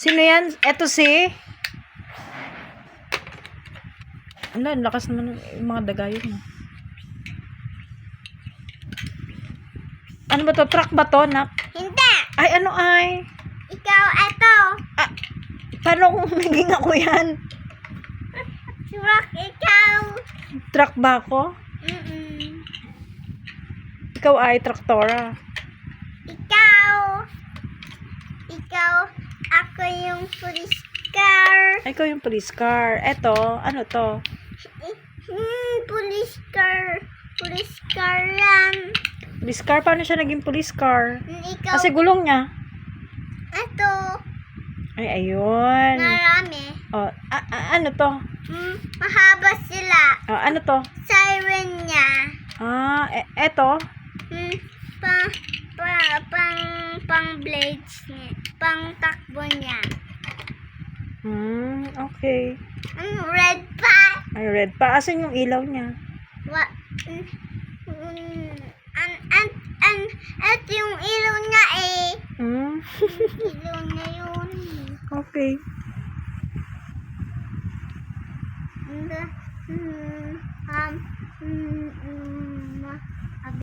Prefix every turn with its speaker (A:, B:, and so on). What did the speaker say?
A: Sino yan? Eto si... Ano, lakas naman yung mga dagayon mo. Ano ba to? Truck ba to, nak?
B: Hindi.
A: Ay, ano ay?
B: Ikaw, eto.
A: Ah, paano kung naging ako yan?
B: Truck, ikaw.
A: Truck ba ako? Ikaw ay traktora.
B: Ikaw. Ikaw. Ako yung police car.
A: Ay, ikaw yung police car. Eto, ano to?
B: Police car. Police car yan.
A: Police car? Paano siya naging police car?
B: Ikaw.
A: Kasi gulong niya.
B: Eto.
A: Ay, ayun.
B: Marami.
A: Oh, ano to?
B: Mahaba sila.
A: Oh, ano to?
B: Siren niya.
A: Ah, eto?
B: Pang blades niya. Pang takbo niya.
A: Okay.
B: Red pa.
A: Ay, red pa. Asan yung ilaw niya?
B: What? At yung ilaw niya eh. Ilaw niya yun.
A: Okay.
B: And,